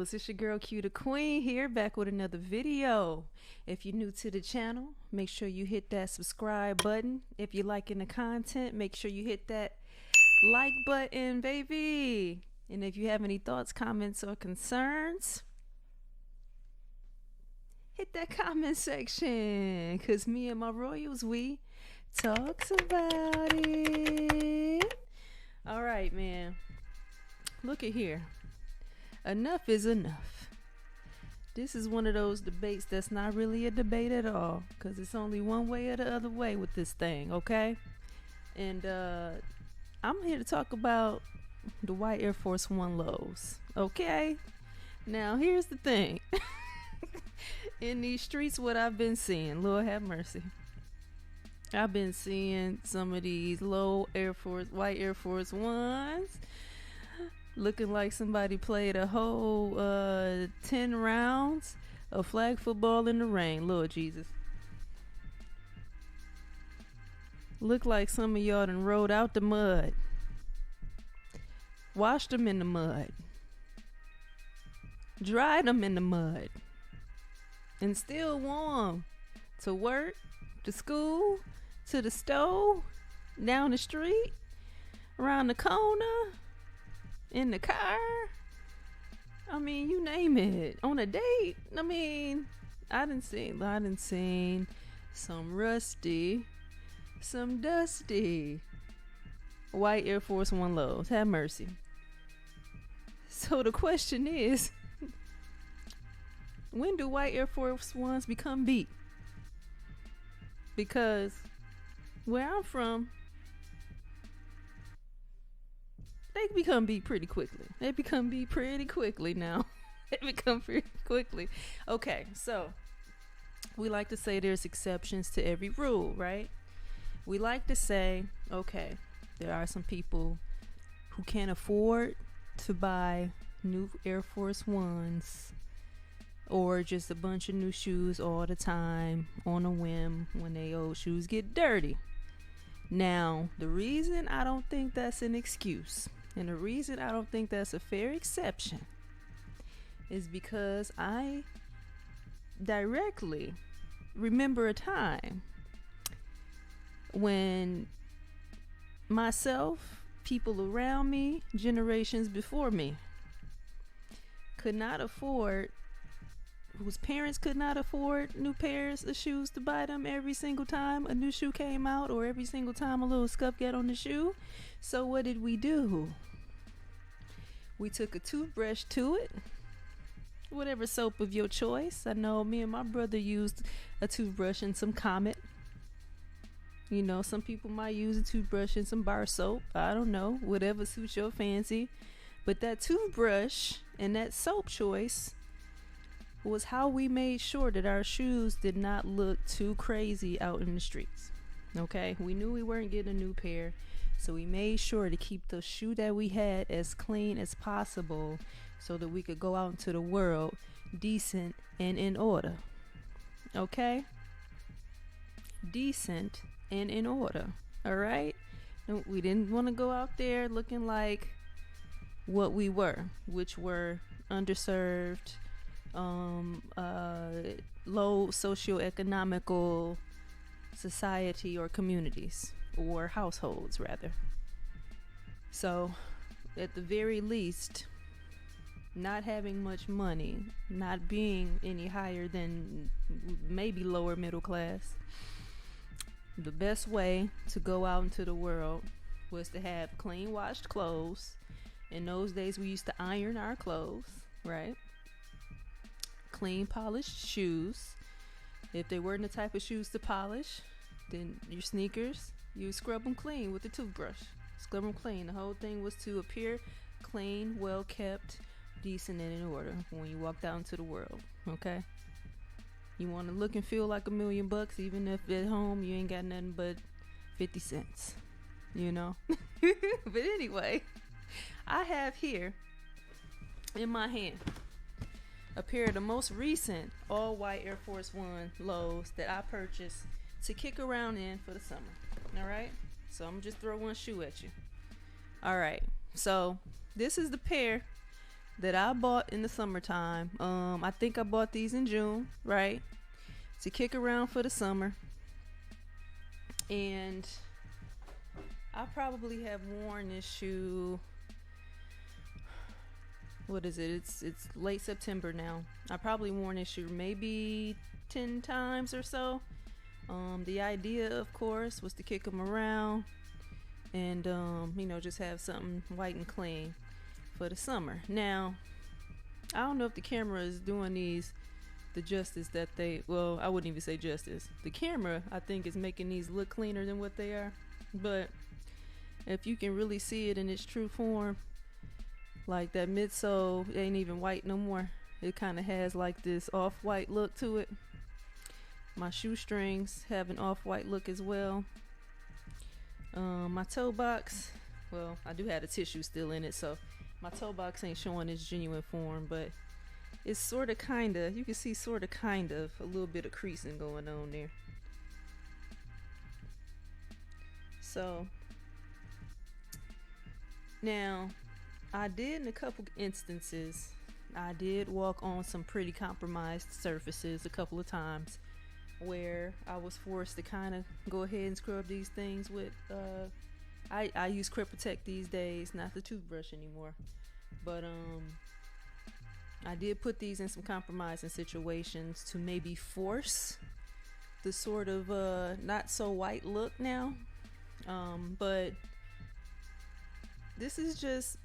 Peoples, it's your girl Q the Queen here, back with another video. If you're new to the channel, make sure you hit that subscribe button. If you're liking the content, make sure you hit that like button, baby. And if you have any thoughts, comments, or concerns, hit that comment section, because me and my royals, we talks about it. All right, man. Look at here. Enough is enough. This is one of those debates that's not really a debate at all, because it's only one way or the other way with this thing, okay? And I'm here to talk about the white Air Force One lows, okay? Now, here's the thing. In these streets, what I've been seeing, Lord have mercy, I've been seeing some of these low white Air Force Ones looking like somebody played a whole 10 rounds of flag football in the rain. Lord Jesus. Look like some of y'all done rolled out the mud, washed them in the mud, dried them in the mud, and still warm to work, to school, to the stove, down the street, around the corner, in the car. I mean, you name it. On a date. I mean, I done seen some rusty, some dusty white Air Force One lows. Have mercy. So the question is, when do white Air Force Ones become beat? Because where I'm from, they become beat pretty quickly. They become beat pretty quickly now. They become pretty quickly. Okay, so we like to say there's exceptions to every rule, right? We like to say, okay, there are some people who can't afford to buy new Air Force Ones or just a bunch of new shoes all the time on a whim when they old shoes get dirty. Now, the reason I don't think that's an excuse, and the reason I don't think that's a fair exception, is because I directly remember a time when myself, people around me, generations before me, could not afford, whose parents could not afford new pairs of shoes to buy them every single time a new shoe came out, or every single time a little scuff got on the shoe. So what did we do? We took a toothbrush to it, whatever soap of your choice. I know me and my brother used a toothbrush and some Comet. You know, some people might use a toothbrush and some bar soap. I don't know, whatever suits your fancy. But that toothbrush and that soap choice was how we made sure that our shoes did not look too crazy out in the streets. Okay, we knew we weren't getting a new pair, so we made sure to keep the shoe that we had as clean as possible so that we could go out into the world decent and in order. Okay, decent and in order. All right, we didn't want to go out there looking like what we were, which were underserved, low socioeconomical society or communities, or households rather. So at the very least, not having much money, not being any higher than maybe lower middle class, the best way to go out into the world was to have clean washed clothes. In those days we used to iron our clothes, right? Clean polished shoes. If they weren't the type of shoes to polish, then your sneakers, you scrub them clean with the toothbrush. Scrub them clean. The whole thing was to appear clean, well kept, decent, and in order when you walked out into the world. Okay, you want to look and feel like $1,000,000, even if at home you ain't got nothing but 50 cents, you know. But anyway, I have here in my hand a pair of the most recent all white Air Force One lows that I purchased to kick around in for the summer. All right, so I'm gonna just throw one shoe at you. All right, so this is the pair that I bought in the summertime. I think I bought these in June, right? To kick around for the summer. And I probably have worn this shoe. What is it? It's late September now. I probably worn this shoe maybe 10 times or so. The idea, of course, was to kick them around and just have something white and clean for the summer. Now, I don't know if the camera is doing these the justice that I wouldn't even say justice. The camera, I think, is making these look cleaner than what they are. But if you can really see it in its true form, like that midsole ain't even white no more. It kind of has like this off-white look to it. My shoestrings have an off-white look as well. My toe box, well, I do have a tissue still in it, so my toe box ain't showing its genuine form, but it's sort of you can see sort of a little bit of creasing going on there. So now I did in a couple instances, I did walk on some pretty compromised surfaces a couple of times where I was forced to kind of go ahead and scrub these things with I use Crep Protect these days, not the toothbrush anymore. But I did put these in some compromising situations to maybe force the sort of not so white look now. But this is just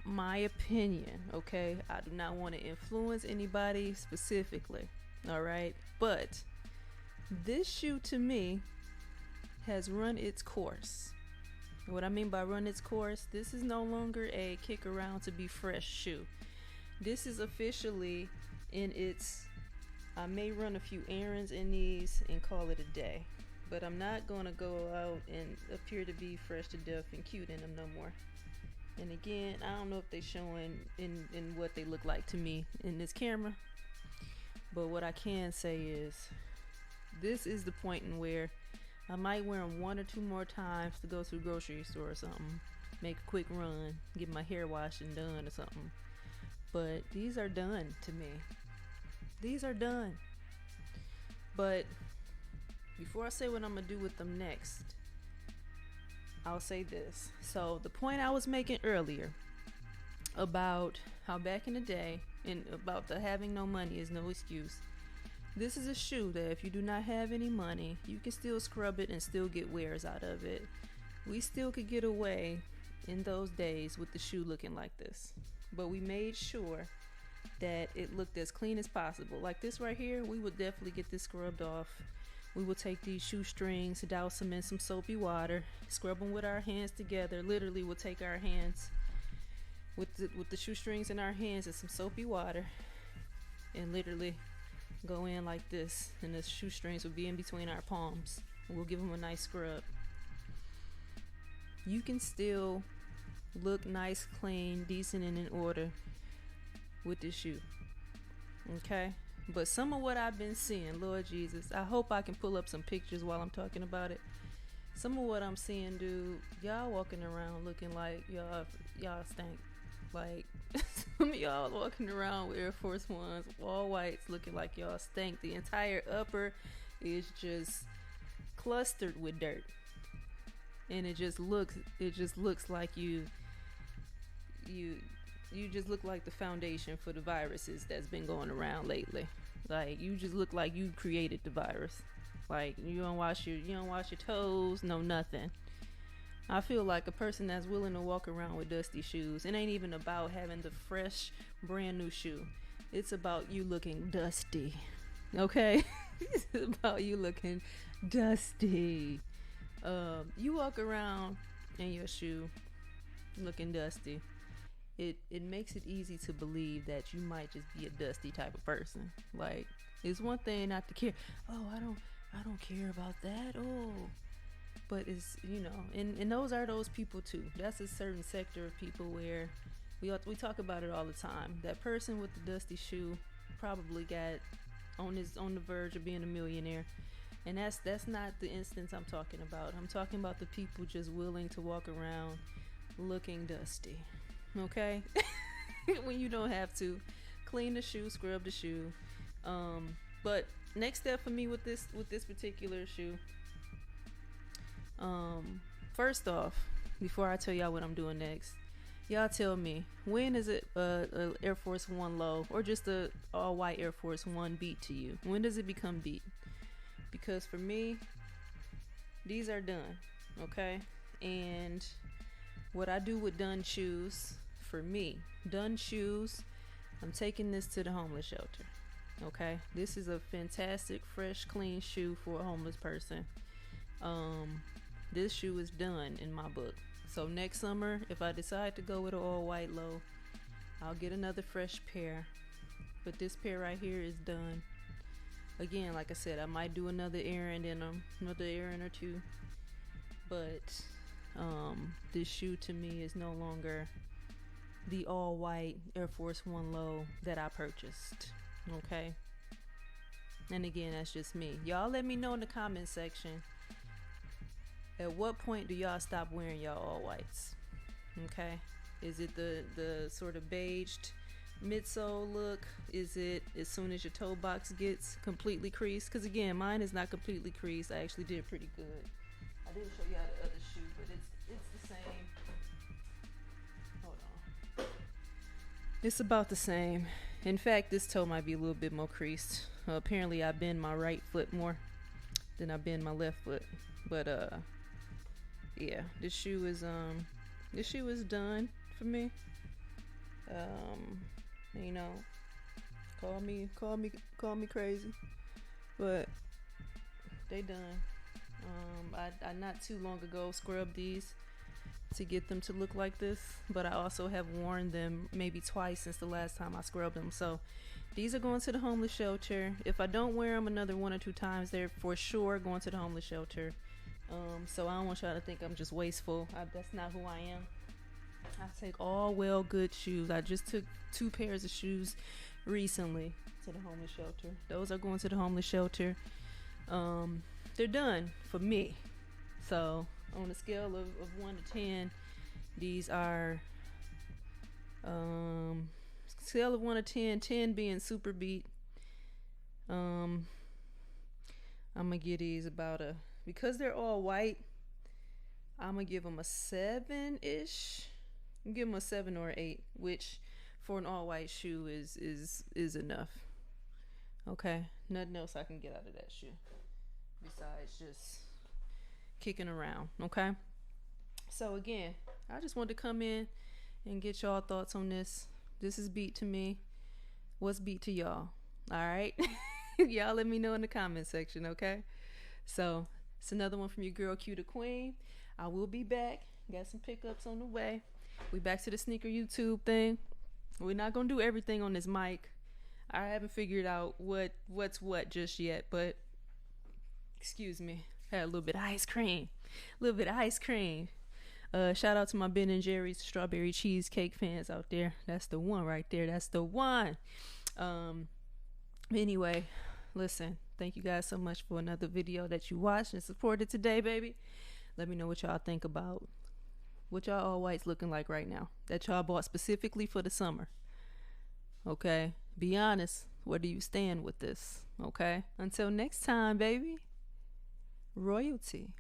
my opinion, okay? I do not want to influence anybody specifically, all right? But this shoe to me has run its course. What I mean by run its course, this is no longer a kick around to be fresh shoe. This is officially in its, I may run a few errands in these and call it a day, but I'm not going to go out and appear to be fresh to death and cute in them no more. And again, I don't know if they're showing in what they look like to me in this camera, but what I can say is this is the point in where I might wear them one or two more times to go to the grocery store or something, make a quick run, get my hair washed and done or something. But these are done to me. These are done. But before I say what I'm gonna do with them next, I'll say this. So the point I was making earlier about how back in the day and about the having no money is no excuse. This is a shoe that if you do not have any money, you can still scrub it and still get wears out of it. We still could get away in those days with the shoe looking like this. But we made sure that it looked as clean as possible. Like this right here, we would definitely get this scrubbed off. We will take these shoestrings, douse them in some soapy water, scrub them with our hands together. Literally, we'll take our hands with the shoestrings in our hands and some soapy water and literally go in like this, and the shoestrings will be in between our palms. We'll give them a nice scrub. You can still look nice, clean, decent, and in order with this shoe. Okay? But some of what I've been seeing, Lord Jesus, I hope I can pull up some pictures while I'm talking about it. Some of what I'm seeing, dude, y'all walking around looking like y'all stink. Like, some of y'all walking around with Air Force Ones, all whites, looking like y'all stink. The entire upper is just clustered with dirt. And it just looks like you just look like the foundation for the viruses that's been going around lately. Like, you just look like you created the virus. Like, you don't wash your toes, no nothing. I feel like a person that's willing to walk around with dusty shoes. It ain't even about having the fresh, brand new shoe. It's about you looking dusty. Okay? It's about you looking dusty. You walk around in your shoe looking dusty. It makes it easy to believe that you might just be a dusty type of person. Like, it's one thing not to care. Oh, I don't care about that. Oh. But it's, and those are those people too. That's a certain sector of people where we talk about it all the time. That person with the dusty shoe probably got on the verge of being a millionaire. And that's not the instance I'm talking about. I'm talking about the people just willing to walk around looking dusty. Okay? when you don't have to. Clean the shoe, scrub the shoe. But next step for me with this particular shoe, first off, before I tell y'all what I'm doing next, y'all tell me, when is it a Air Force One low or just a all white Air Force One beat to you? When does it become beat? Because for me, these are done, okay? And what I do with done shoes, for me, done shoes, I'm taking this to the homeless shelter, okay? This is a fantastic, fresh, clean shoe for a homeless person. This shoe is done in my book. So next summer, if I decide to go with an all white low, I'll get another fresh pair. But this pair right here is done. Again, like I said, I might do another errand in them, another errand or two. But this shoe to me is no longer the all white Air Force One low that I purchased. Okay? And again, that's just me. Y'all let me know in the comment section, at what point do y'all stop wearing y'all all whites? Okay? Is it the sort of beiged midsole look? Is it as soon as your toe box gets completely creased? Because again, mine is not completely creased. I actually did pretty good. I didn't show y'all the other shoe, but it's the same. Hold on. It's about the same. In fact, this toe might be a little bit more creased. Apparently I bend my right foot more than I bend my left foot. But yeah, this shoe is done for me. You know, call me crazy, but they done. I not too long ago scrubbed these to get them to look like this, but I also have worn them maybe twice since the last time I scrubbed them. So these are going to the homeless shelter. If I don't wear them another 1 or 2 times, they're for sure going to the homeless shelter. So I don't want y'all to think I'm just wasteful. That's not who I am. I take all well good shoes. I just took 2 pairs of shoes recently to the homeless shelter. Those are going to the homeless shelter. They're done for me. So on a scale of 1 to 10, these are scale of 1 to 10, 10 being super beat. I'm gonna give these about a, because they're all white, I'm gonna give them a 7-ish. I'm give them a 7 or 8, which for an all white shoe is enough. Okay, nothing else I can get out of that shoe besides just kicking around. Okay, so again, I just wanted to come in and get y'all thoughts on this. This is beat to me. What's beat to y'all? All right. Y'all let me know in the comment section. Okay, so it's another one from your girl Q the Queen. I will be back. Got some pickups on the way. We back to the sneaker YouTube thing. We're not gonna do everything on this mic. I haven't figured out what's what just yet, but excuse me, had a little bit of ice cream. Shout out to my Ben and Jerry's strawberry cheesecake fans out there. That's the one right there. That's the one. Anyway, listen, thank you guys so much for another video that you watched and supported today, baby. Let me know what y'all think about what y'all all whites looking like right now that y'all bought specifically for the summer. Okay, be honest. Where do you stand with this? Okay, until next time, baby. Royalty.